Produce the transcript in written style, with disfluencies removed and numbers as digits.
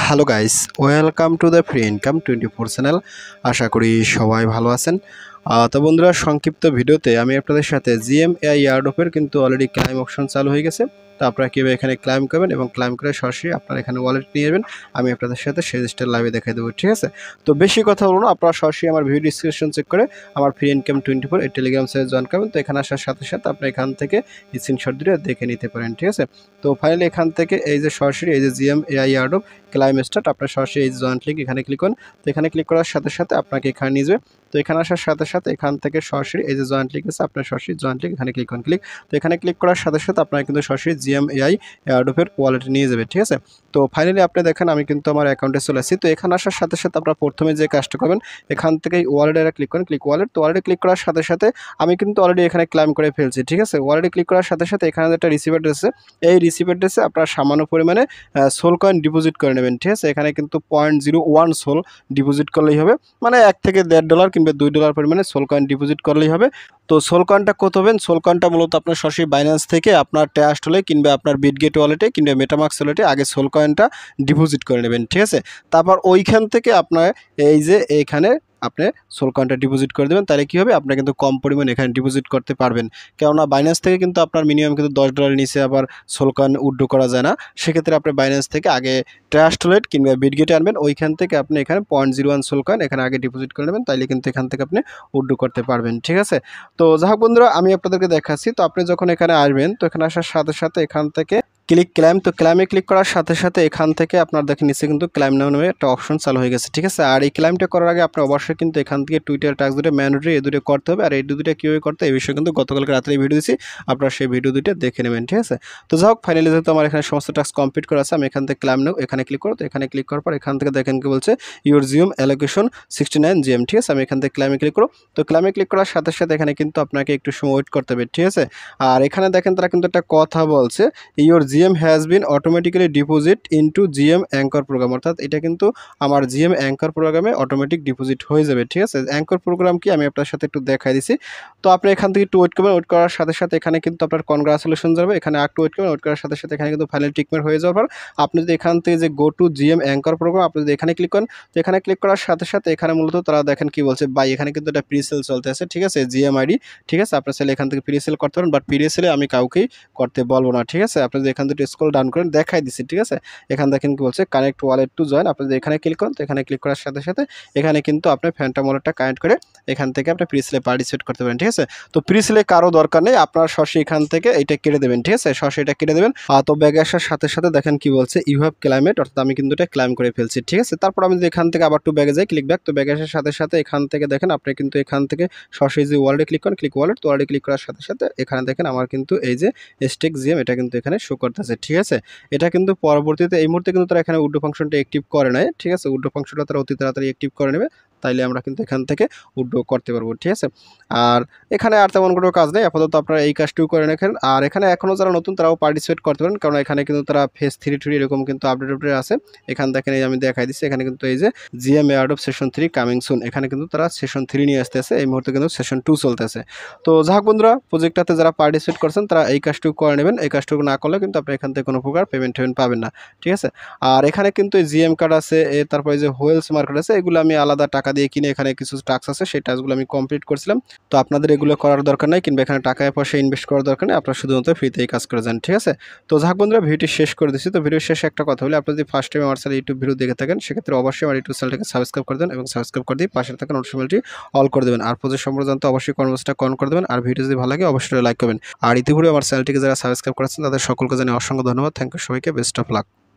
Hello guys, welcome to the free income 24 channel. আশা করি সবাই ভালো আছেন। তো বন্ধুরা, সংক্ষিপ্ত ভিডিওতে আমি আপনাদের সাথে জিএমএআই এয়ারড্রপের কিন্তু অলরেডি ক্লাইম অপশন চালু হয়ে গেছে। তো আপনারা কীভাবে এখানে ক্লাইম করবেন এবং ক্লাইম করে সরাসরি আপনারা এখানে ওয়ালেট নিয়ে যাবেন, আমি আপনাদের সাথে সেই জিনিসটা লাইভে দেখাই দেবো। ঠিক আছে, তো বেশি কথা বলবো না, আপনারা সরাসরি আমার ভিডিও ডিসক্রিপশন চেক করে আমার ফ্রি ইনকাম 24 এই টেলিগ্রাম চ্যানেলে জয়েন করবেন। তো এখানে আসার সাথে সাথে আপনি এখান থেকে স্ক্রিনশট দিয়ে দেখে নিতে পারেন। ঠিক আছে, তো ফাইনালি এখান থেকে এই যে সরাসরি এই যে জিএমএআই এয়ারড্রপ ক্লাইম স্টার্ট, আপনার সরাসরি এই জয়েন্ট লিঙ্ক এখানে ক্লিক করুন। তো এখানে ক্লিক করার সাথে সাথে আপনাকে এখানে নিয়ে যাবে। তো এখানে আসার সাথে সাথে এখান থেকে সরাসরি এই যে জয়েন্ট লিঙ্ক আছে, আপনার সরাসরি জয়েন্ট লিঙ্ক এখানে ক্লিক করুন। তো এখানে ক্লিক করার সাথে সাথে আপনার কিন্তু সরাসরি জিএমএআই এয়ারড্রপের ওয়ালেটে নিয়ে যাবে। ঠিক আছে, তো ফাইনালি আপনি দেখেন আমি কিন্তু আমার অ্যাকাউন্টে চলে আসছি। তো এখানে আসার সাথে সাথে আপনারা প্রথমে যে কাজটা করবেন, এখান থেকে ওয়ালেটে ক্লিক করেন, ক্লিক ওয়ালেট। তো ওয়ালেটে ক্লিক করার সাথে সাথে আমি কিন্তু অলরেডি এখানে ক্লাইম করে ফেলছি। ঠিক আছে, ওয়ালেটে ক্লিক করার সাথে সাথে এখানে একটা রিসিভ অ্যাড্রেস আছে, এই রিসিভ অ্যাড্রেসে আপনারা সামান্য পরিমাণে সোল কয়েন ডিপোজিট করে নেবেন। ঠিক আছে, এখানে কিন্তু 0.01 সোল ডিপোজিট করলেই হবে, মানে $1 থেকে $1.5 কিংবা $2 পরিমাণে সোল কয়েন ডিপোজিট করলেই হবে। তো সোল কয়েনটা কত হবেন? সোল কয়েনটা মূলত আপনার সরাসরি বাইন্যান্স থেকে আপনার ট্রাস্ট হলে কিংবা আপনার বিটগেট ওয়ালেটে কিংবা মেটামাক্স ওয়ালেটে আগে সোল কয়েনটা ডিপোজিট করে নেবেন। ঠিক আছে, তারপর ওইখান থেকে আপনার এই যে এইখানে আপনি সোল কয়েনটা ডিপোজিট করে দেবেন। তাহলে কী হবে, আপনি কিন্তু কম পরিমাণে এখানে ডিপোজিট করতে পারবেন। কেননা বাইন্যান্স থেকে কিন্তু আপনার মিনিমাম কিন্তু $10 নিচে আবার সোল কয়েন উইথড্র করা যায় না। সেক্ষেত্রে আপনি বাইন্যান্স থেকে আগে ট্রাস্ট ওয়ালেট কিংবা বিটগেটে আনবেন, ওইখান থেকে আপনি এখানে 0.01 সোল কয়েন এখানে আগে ডিপোজিট করে নেবেন, তাইলে কিন্তু এখান থেকে আপনি উইথড্র করতে পারবেন। ঠিক আছে, তো যাই হোক বন্ধুরা, আমি আপনাদেরকে দেখাচ্ছি। তো আপনি যখন এখানে আসবেন, তো এখানে আসার সাথে সাথে এখান থেকে ক্লিক ক্লাইম, তো ক্লাইমে ক্লিক করার সাথে সাথে এখান থেকে আপনার দেখেন নিচে কিন্তু ক্লাইম নামে একটা অপশন চালু হয়ে গেছে। ঠিক আছে, আর এই ক্লাইমটা করার আগে আপনার অবশ্যই কিন্তু এখান থেকে টুইটার টাস্ক দুটো ম্যান্ডেটরি এই দুটো করতে হবে। আর এই দুটো কীভাবে করতে এই বিষয়ে কিন্তু গতকালকে রাত্রে ভিডিও দিয়েছি, আপনারা সেই ভিডিও দুটো দেখে নেবেন। ঠিক আছে, তো যাই হোক ফাইনালি যেহেতু আমার এখানে সমস্ত টাস্ক কমপ্লিট করা আছে, আমি এখান থেকে ক্লাইম নেব, এখানে ক্লিক করো। তো এখানে ক্লিক করার পর এখান থেকে দেখেন কি বলছে, ইউর জিএম অ্যালোকেশন 69 জিএম। ঠিক আছে, আমি এখান থেকে ক্লাইমে ক্লিক করো। তো ক্লাইমে ক্লিক করার সাথে সাথে এখানে কিন্তু আপনাকে একটু সময় ওয়েট করতে হবে। ঠিক আছে, আর এখানে দেখেন তারা কিন্তু একটা কথা বলছে, your GM has been automatically deposit into GM anchor program, অর্থাৎ এটা কিন্তু আমার জিএম অ্যাঙ্কর প্রোগ্রামে অটোমেটিক ডিপোজিট হয়ে যাবে। ঠিক আছে, অ্যাঙ্কর প্রোগ্রাম কি আমি আপনার সাথে একটু দেখাই দিছি। তো আপনি এখান থেকে একটু ওয়েট করবেন, ওয়েট করার সাথে সাথে এখানে কিন্তু আপনার কনগ্রাচুলেশন যাবে, এখানে একটু ওয়েট করবেন, ওয়েট করার সাথে সাথে এখানে কিন্তু ফাইনাল টিকমেন্ট হয়ে যাওয়ার পর আপনি যদি এখান থেকে যে go to GM anchor program আপনি যদি এখানে ক্লিক করেন, তো এখানে ক্লিক করার সাথে সাথে এখানে মূলত তারা দেখেন কি বলছে, বাই এখানে কিন্তু একটা প্রিসেল চলতে আছে। ঠিক আছে, জিএম আইডি। ঠিক আছে, আপনার চাইলে এখান থেকে প্রিসেল করতে পারেন, বাট প্রিসেলে আমি কাউকেই করতে বলবো না। ঠিক আছে, আপনি যদি এখান থেকে স্ক্রল ডাউন করেন দেখাই দিচ্ছি। ঠিক আছে, এখানে দেখেন কি বলছে, কানেক্ট ওয়ালেট টু জয়েন। আপনি যদি এখানে ক্লিক করেন, তো এখানে ক্লিক করার সাথে সাথে এখানে কিন্তু আপনি ফ্যান্টম ওয়ালেটটা কানেক্ট করে এখান থেকে আপনি প্রিসেলে পার্টিসিপেট করতে পারেন। ঠিক আছে, তো প্রিসেলে কারো দরকার নেই, আপনার সরাসরি এখান থেকে এটা কেটে দেবেন। ঠিক আছে, সরাসরি এটা কেটে দেবেন। তো ব্যাগে আসার সাথে সাথে দেখেন কি বলছে, ইউ হ্যাভ ক্লাইমেট, অর্থাৎ আমি কিন্তু এটা ক্লাইম করে ফেলছি। ঠিক আছে, তারপর আমি যদি এখান থেকে আবার টু ব্যাগে যাই, ক্লিক ব্যাক। তো ব্যাগে আসার সাথে সাথে এখান থেকে দেখেন আপনি কিন্তু এখান থেকে সরাসরি যে ওয়ালেটে ক্লিক করেন, ক্লিক ওয়ালেট। তো ওয়ালেটে ক্লিক করার সাথে সাথে এখানে দেখেন আমার কিন্তু এই যে স্টেক জিএম এটা কিন্তু এখানে শো করতেছে। ঠিক আছে, এটা কিন্তু পরবর্তীতে এই মুহূর্তে কিন্তু তারা এখানে উইথড্র ফাংশনটা অ্যাক্টিভ করে নাই। ঠিক আছে, উইথড্র ফাংশনটা তারা অতি তাড়াতাড়ি অ্যাক্টিভ করে নেবে, তাইলে আমরা কিন্তু এখান থেকে উইথড্র করতে পারবো। ঠিক আছে, আর এখানে আর তেমন কোনো কাজ নেই, আপাতত আপনারা এই কাজটিও করে রাখেন। আর এখানে এখনও যারা নতুন তারাও পার্টিসিপেট করতে পারেন, কারণ এখানে কিন্তু তারা ফেজ 3 এরকম কিন্তু আপডেট আছে। এখানে দেখেন এই আমি দেখাই দিচ্ছি, এখানে কিন্তু এই যে GM airdrop session 3 coming soon, এখানে কিন্তু তারা সেশন 3 নিয়ে আসতেছে, এই মুহূর্তে কিন্তু সেশন 2 চলতেছে। তো যাই হোক বন্ধুরা, প্রজেক্টটাতে যারা পার্টিসিপেট করছেন তারা এই কাজটুকু করে নেবেন, এই কাজটুকু না করলে কিন্তু আপনি এখান থেকে কোনো প্রকার পেমেন্ট পাবেন না। ঠিক আছে, আর এখানে কিন্তু এই জিএম কার্ড আছে, তারপরে যে হোয়েলস মার্কেট আছে, এগুলো আমি আলাদা টাকা দিয়ে কিনে এখানে কিছু টাস্ক আছে, সেই টাস্কগুলো আমি কমপ্লিট করছিলাম। তো আপনাদের এগুলো করার দরকার নাই, কিংবা এখানে টাকা পয়সা ইনভেস্ট করার দরকার নেই, আপনারা শুধুমাত্র ফ্রিতে এই কাজ করে যান। ঠিক আছে, তো যাই হোক বন্ধুরা, ভিডিওটি শেষ করে দিচ্ছি। তো ভিডিও শেষে একটা কথা বলি, আপনি যদি ফার্স্ট টাইম আমার চ্যানেল ইউটিউব ভিডিও দেখে থাকেন, সেক্ষেত্রে অবশ্যই আমার ইউটিউব চ্যানেলটাকে সাবস্ক্রাইব করে দেন এবং সাবস্ক্রাইব করে দিয়ে পাশে থাকা নোটিফিকেশনটি অল করে দেবেন। আর প্রজেক্ট সম্পর্কে জানতে অবশ্যই কমেন্টসটা কন করে দেবেন, আর ভিডিও যদি ভালো লাগে অবশ্যই লাইক করবেন। আর ইতিপূর্বে আমার চ্যানেলটিকে যারা সাবস্ক্রাইব করেছেন তাদের সকলকে জানিয়ে অসংখ্য ধন্যবাদ। থ্যাংক ইউ সবাইকে, বেস্ট অফ লাক।